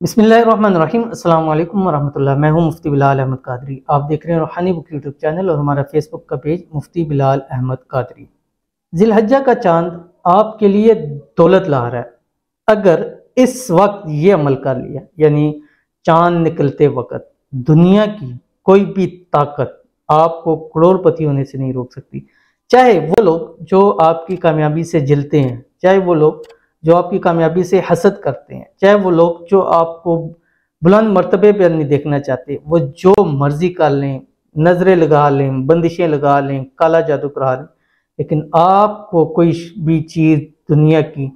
बिस्मिल्लाहिर्रहमानिर्रहीम अस्सलाम वालेकुम वरहमतुल्लाह। मैं हूं मुफ्ती बिलाल अहमद कादरी। आप देख रहे हैं रूहानी बुक यूट्यूब चैनल और हमारा फेसबुक का पेज मुफ्ती बिलाल अहमद कादरी। जिलहज्जा का चांद आपके लिए दौलत ला रहा है। अगर इस वक्त ये अमल कर लिया, यानी चांद निकलते वक्त दुनिया की कोई भी ताकत आपको करोड़पति होने से नहीं रोक सकती। चाहे वो लोग जो आपकी कामयाबी से जलते हैं, चाहे वो लोग जो आपकी कामयाबी से हसद करते हैं, चाहे वो लोग जो आपको बुलंद मर्तबे पर नहीं देखना चाहते, वो जो मर्जी कर लें, नजरें लगा लें, बंदिशें लगा लें, काला जादू करा लें, लेकिन आपको कोई भी चीज़ दुनिया की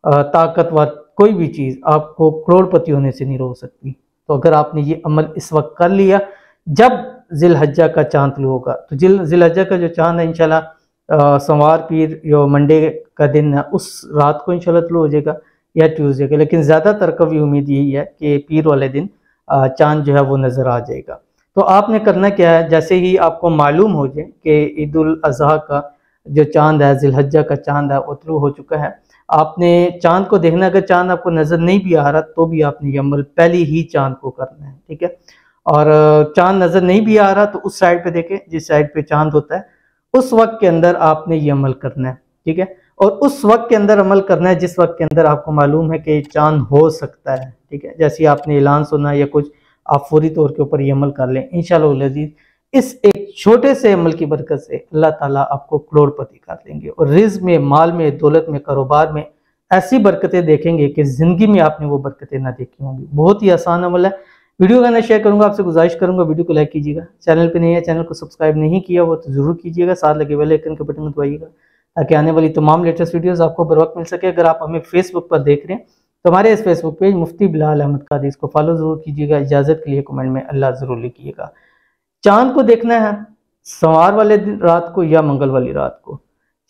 ताकतवर कोई भी चीज़ आपको करोड़पति होने से नहीं रोक सकती। तो अगर आपने ये अमल इस वक्त कर लिया, जब जिलहज्जा का चांद तलू होगा, तो जिलहज्जा का जो चांद है इंशाल्लाह सोमवार पीर जो मंडे का दिन है उस रात को इंशाल्लाह तलू हो जाएगा या ट्यूसडे का, लेकिन ज़्यादातर कभी उम्मीद यही है कि पीर वाले दिन चांद जो है वो नज़र आ जाएगा। तो आपने करना क्या है, जैसे ही आपको मालूम हो जाए कि ईद उल अज़हा का जो चांद है, जिलहज्जा का चांद है वो तलू हो चुका है, आपने चांद को देखना। अगर चांद आपको नज़र नहीं भी आ रहा तो भी आपने ये अमल पहले ही चांद को करना है, ठीक है। और चांद नज़र नहीं भी आ रहा तो उस साइड पे देखें, जिस साइड पे चांद होता है उस वक्त के अंदर आपने ये अमल करना है, ठीक है। और उस वक्त के अंदर अमल करना है जिस वक्त के अंदर आपको मालूम है कि चांद हो सकता है, ठीक है। जैसे आपने ऐलान सुना या कुछ, आप फौरी तौर के ऊपर ये अमल कर लें। इंशाअल्लाह अज़ीज़ इस एक छोटे से अमल की बरकत से अल्लाह ताला आपको करोड़पति कर देंगे और रिज़्क़ में, माल में, दौलत में, कारोबार में ऐसी बरकतें देखेंगे कि ज़िंदगी में आपने वो बरकतें ना देखी होंगी। बहुत ही आसान अमल है। वीडियो का मैं शेयर करूंगा, आपसे गुजारिश करूंगा वीडियो को लाइक कीजिएगा। चैनल पे नहीं है, चैनल को सब्सक्राइब नहीं किया हो तो जरूर कीजिएगा, साथ लगे बेल आइकन के बटन को दबाइएगा ताकि आने वाली तमाम लेटेस्ट वीडियोस आपको बर वक्त मिल सके। अगर आप हमें फेसबुक पर देख रहे हैं तो हमारे इस फेसबुक पेज मुफ्ती बिलाल अहमद कादरी, इसको फॉलो जरूर कीजिएगा। इजाजत के लिए कमेंट में अल्लाह जरूर लिखिएगा। चांद को देखना है सोमवार वाले दिन रात को या मंगल वाली रात को,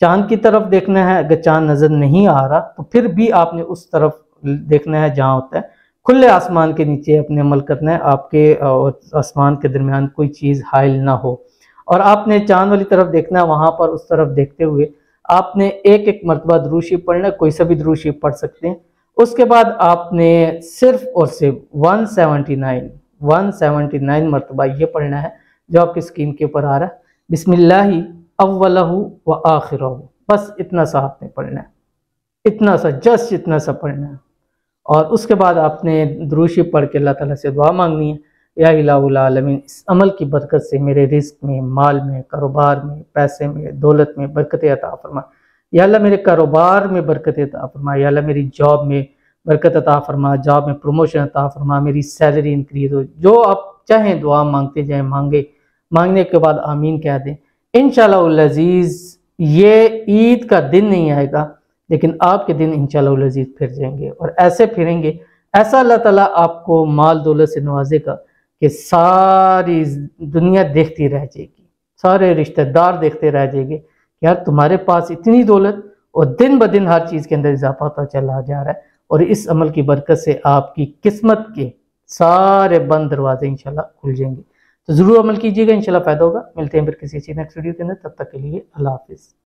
चांद की तरफ देखना है। अगर चांद नजर नहीं आ रहा तो फिर भी आपने उस तरफ देखना है जहां होता है, खुले आसमान के नीचे अपने अमल करना है। आपके और आसमान के दरमियान कोई चीज़ हाइल ना हो और आपने चांद वाली तरफ देखना है। वहां पर उस तरफ देखते हुए आपने एक एक मरतबा दुरूद शरीफ पढ़ना है, कोई सा भी दुरूद शरीफ पढ़ सकते हैं। उसके बाद आपने सिर्फ और सिर्फ 179 मरतबा ये पढ़ना है जो आपकी स्क्रीन के ऊपर आ रहा है, बिस्मिल्लाहि अव्वलहु व आखिरहु। बस इतना सा आपने पढ़ना है, इतना सा, जस्ट इतना सा पढ़ना है। और उसके बाद आपने दुरूद शरीफ पढ़ के अल्लाह ताला से दुआ मांगनी है, या इलाहुल आलमीन इस अमल की बरकत से मेरे रिस्क में, माल में, कारोबार में, पैसे में, दौलत में बरकत अता फरमा। या अल्लाह मेरे कारोबार में बरकत अता फरमा। या अल्लाह मेरी जॉब में बरकत अता फरमा, जॉब में प्रमोशन अता फरमा, मेरी सैलरी इंक्रीज हो। जो आप चाहें दुआ मांगते जाएँ, मांगने के बाद आमीन कह दें। इंशाअल्लाह अज़ीज़ ये ईद का दिन नहीं आएगा लेकिन आपके दिन इंशाअल्लाह अज़ीज़ फिर जाएंगे और ऐसे फिरेंगे, ऐसा अल्लाह ताला आपको माल दौलत से नवाजेगा कि सारी दुनिया देखती रह जाएगी, सारे रिश्तेदार देखते रह जाएंगे कि यार तुम्हारे पास इतनी दौलत, और दिन ब दिन हर चीज़ के अंदर इजाफा होता चला जा रहा है। और इस अमल की बरकत से आपकी किस्मत के सारे बंद दरवाजे इंशाल्लाह खुल जाएंगे। तो ज़रूर अमल कीजिएगा, इंशाल्लाह फ़ायदा होगा। मिलते हैं फिर किसी नेक्स्ट वीडियो के अंदर, तब तक के लिए अल्लाह हाफिज़।